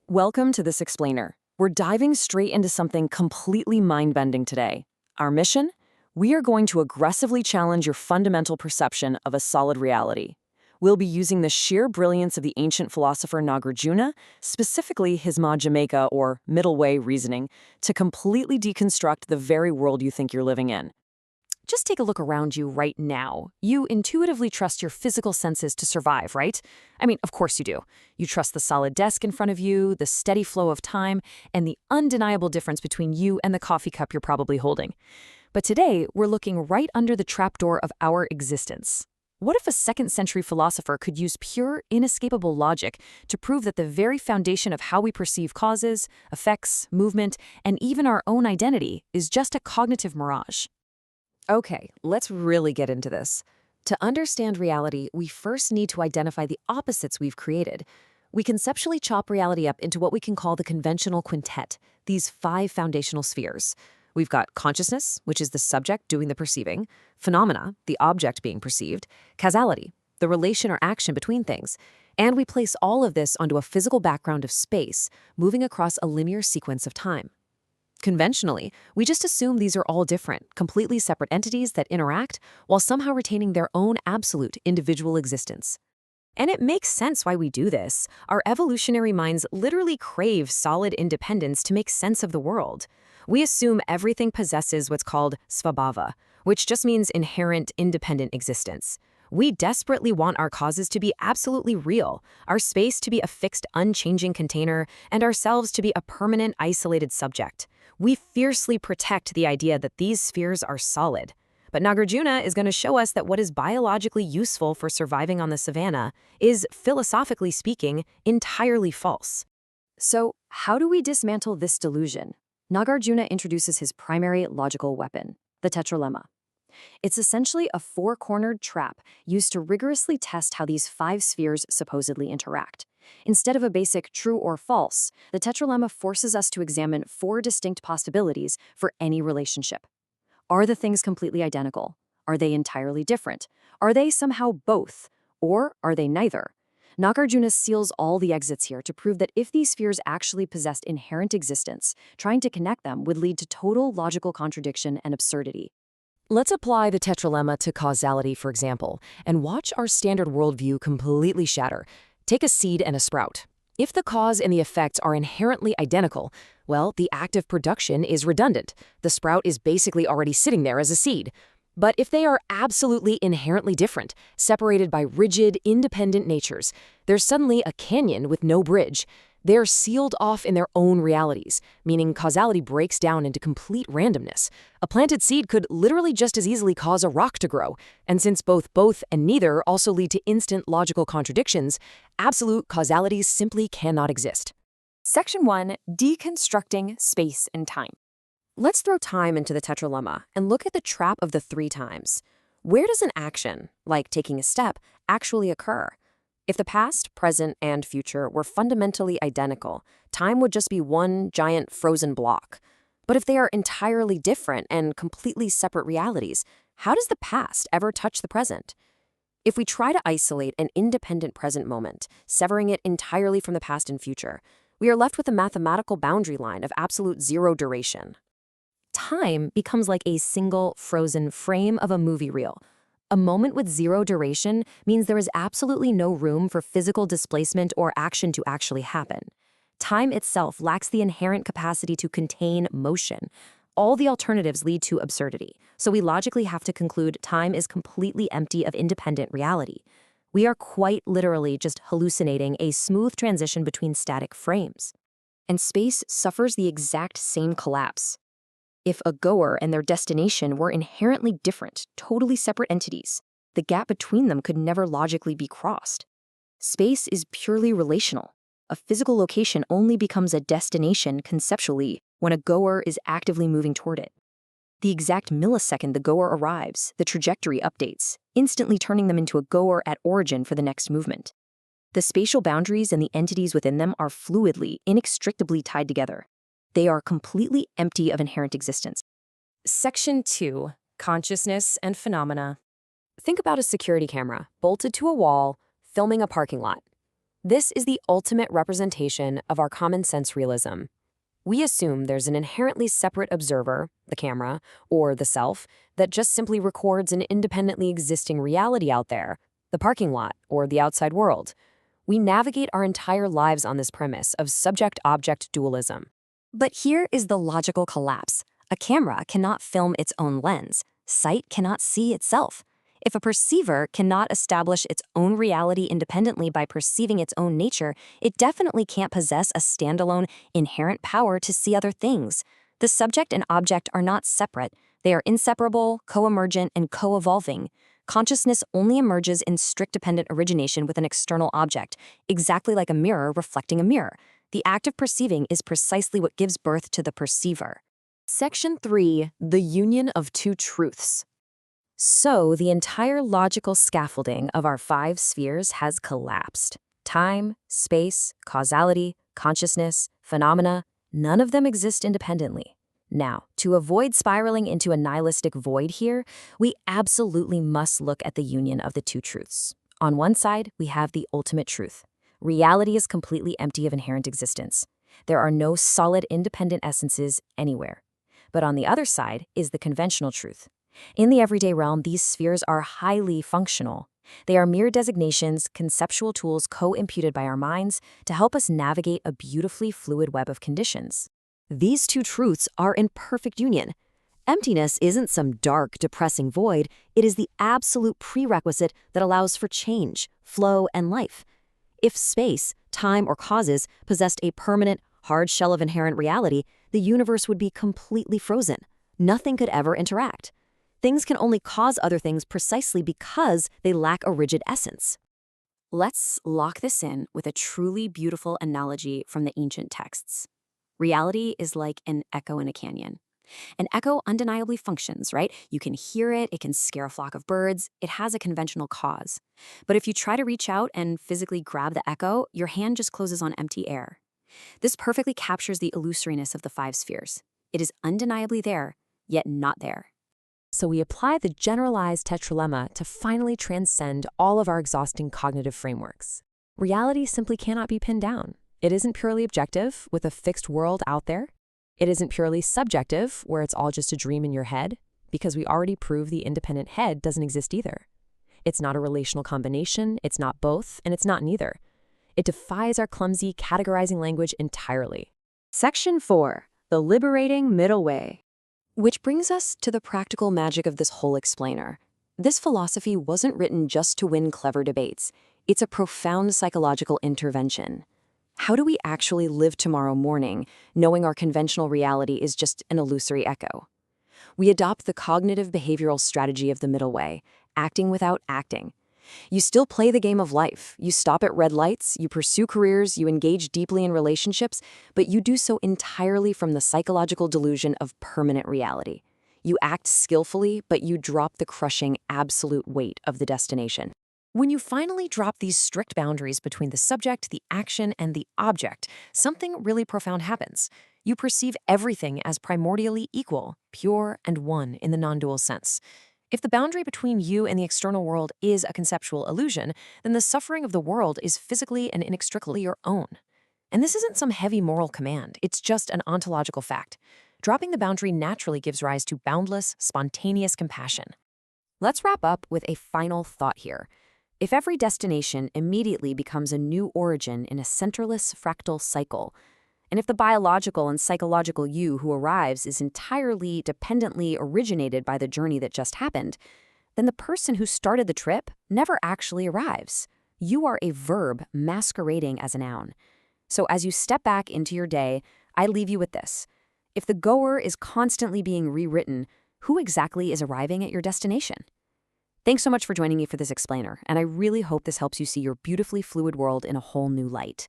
Welcome to This Explainer. We're diving straight into something completely mind-bending today. Our mission? We are going to aggressively challenge your fundamental perception of a solid reality. We'll be using the sheer brilliance of the ancient philosopher Nagarjuna, specifically his Madhyamaka or middle way reasoning, to completely deconstruct the very world you think you're living in. Just take a look around you right now. You intuitively trust your physical senses to survive, right? I mean, of course you do. You trust the solid desk in front of you, the steady flow of time, and the undeniable difference between you and the coffee cup you're probably holding. But today, we're looking right under the trapdoor of our existence. What if a second-century philosopher could use pure, inescapable logic to prove that the very foundation of how we perceive causes, effects, movement, and even our own identity is just a cognitive mirage? Okay, let's really get into this. To understand reality, we first need to identify the opposites we've created. We conceptually chop reality up into what we can call the conventional quintet, these 5 foundational spheres. We've got consciousness, which is the subject doing the perceiving, phenomena, the object being perceived, causality, the relation or action between things, and we place all of this onto a physical background of space, moving across a linear sequence of time. Conventionally, we just assume these are all different, completely separate entities that interact while somehow retaining their own absolute individual existence. And it makes sense why we do this. Our evolutionary minds literally crave solid independence to make sense of the world. We assume everything possesses what's called svabhava, which just means inherent independent existence. We desperately want our causes to be absolutely real, our space to be a fixed, unchanging container, and ourselves to be a permanent, isolated subject. We fiercely protect the idea that these spheres are solid. But Nagarjuna is going to show us that what is biologically useful for surviving on the savannah is, philosophically speaking, entirely false. So, how do we dismantle this delusion? Nagarjuna introduces his primary logical weapon, the tetralemma. It's essentially a 4-cornered trap used to rigorously test how these 5 spheres supposedly interact. Instead of a basic true or false, the tetralemma forces us to examine 4 distinct possibilities for any relationship. Are the things completely identical? Are they entirely different? Are they somehow both? Or are they neither? Nagarjuna seals all the exits here to prove that if these spheres actually possessed inherent existence, trying to connect them would lead to total logical contradiction and absurdity. Let's apply the tetralemma to causality, for example, and watch our standard worldview completely shatter. Take a seed and a sprout. If the cause and the effects are inherently identical, well, the act of production is redundant. The sprout is basically already sitting there as a seed. But if they are absolutely inherently different, separated by rigid, independent natures, there's suddenly a canyon with no bridge. They're sealed off in their own realities, meaning causality breaks down into complete randomness. A planted seed could literally just as easily cause a rock to grow, and since both and neither also lead to instant logical contradictions, absolute causalities simply cannot exist. Section 1. Deconstructing space and time. Let's throw time into the tetralemma and look at the trap of the 3 times. Where does an action, like taking a step, actually occur? If the past, present, and future were fundamentally identical, time would just be one giant frozen block. But if they are entirely different and completely separate realities, how does the past ever touch the present? If we try to isolate an independent present moment, severing it entirely from the past and future, we are left with a mathematical boundary line of absolute zero duration. Time becomes like a single frozen frame of a movie reel. A moment with zero duration means there is absolutely no room for physical displacement or action to actually happen. Time itself lacks the inherent capacity to contain motion. All the alternatives lead to absurdity, so we logically have to conclude time is completely empty of independent reality. We are quite literally just hallucinating a smooth transition between static frames. And space suffers the exact same collapse. If a goer and their destination were inherently different, totally separate entities, the gap between them could never logically be crossed. Space is purely relational. A physical location only becomes a destination conceptually when a goer is actively moving toward it. The exact millisecond the goer arrives, the trajectory updates, instantly turning them into a goer at origin for the next movement. The spatial boundaries and the entities within them are fluidly, inextricably tied together. They are completely empty of inherent existence. Section 2. Consciousness and Phenomena. Think about a security camera bolted to a wall, filming a parking lot. This is the ultimate representation of our common sense realism. We assume there's an inherently separate observer, the camera, or the self, that just simply records an independently existing reality out there, the parking lot, or the outside world. We navigate our entire lives on this premise of subject-object dualism. But here is the logical collapse. A camera cannot film its own lens. Sight cannot see itself. If a perceiver cannot establish its own reality independently by perceiving its own nature, it definitely can't possess a standalone, inherent power to see other things. The subject and object are not separate. They are inseparable, co-emergent, and co-evolving. Consciousness only emerges in strict dependent origination with an external object, exactly like a mirror reflecting a mirror. The act of perceiving is precisely what gives birth to the perceiver. Section 3. The union of two truths. So, the entire logical scaffolding of our 5 spheres has collapsed. Time, space, causality, consciousness, phenomena, none of them exist independently. Now, to avoid spiraling into a nihilistic void here, we absolutely must look at the union of the two truths. On one side, we have the ultimate truth. Reality is completely empty of inherent existence. There are no solid, independent essences anywhere. But on the other side is the conventional truth. In the everyday realm, these spheres are highly functional. They are mere designations, conceptual tools co-imputed by our minds to help us navigate a beautifully fluid web of conditions. These two truths are in perfect union. Emptiness isn't some dark, depressing void. It is the absolute prerequisite that allows for change, flow, and life. If space, time, or causes possessed a permanent, hard shell of inherent reality, the universe would be completely frozen. Nothing could ever interact. Things can only cause other things precisely because they lack a rigid essence. Let's lock this in with a truly beautiful analogy from the ancient texts. Reality is like an echo in a canyon. An echo undeniably functions, right? You can hear it, it can scare a flock of birds, it has a conventional cause. But if you try to reach out and physically grab the echo, your hand just closes on empty air. This perfectly captures the illusoriness of the 5 spheres. It is undeniably there, yet not there. So we apply the generalized tetralemma to finally transcend all of our exhausting cognitive frameworks. Reality simply cannot be pinned down. It isn't purely objective, with a fixed world out there. It isn't purely subjective, where it's all just a dream in your head, because we already proved the independent head doesn't exist either. It's not a relational combination, it's not both, and it's not neither. It defies our clumsy, categorizing language entirely. Section 4. The liberating middle way. Which brings us to the practical magic of this whole explainer. This philosophy wasn't written just to win clever debates. It's a profound psychological intervention. How do we actually live tomorrow morning, knowing our conventional reality is just an illusory echo? We adopt the cognitive behavioral strategy of the middle way, acting without acting. You still play the game of life. You stop at red lights, you pursue careers, you engage deeply in relationships, but you do so entirely from the psychological delusion of permanent reality. You act skillfully, but you drop the crushing absolute weight of the destination. When you finally drop these strict boundaries between the subject, the action, and the object, something really profound happens. You perceive everything as primordially equal, pure, and one in the non-dual sense. If the boundary between you and the external world is a conceptual illusion, then the suffering of the world is physically and inextricably your own. And this isn't some heavy moral command, it's just an ontological fact. Dropping the boundary naturally gives rise to boundless, spontaneous compassion. Let's wrap up with a final thought here. If every destination immediately becomes a new origin in a centerless fractal cycle, and if the biological and psychological you who arrives is entirely dependently originated by the journey that just happened, then the person who started the trip never actually arrives. You are a verb masquerading as a noun. So as you step back into your day, I leave you with this. If the goer is constantly being rewritten, who exactly is arriving at your destination? Thanks so much for joining me for this explainer, and I really hope this helps you see your beautifully fluid world in a whole new light.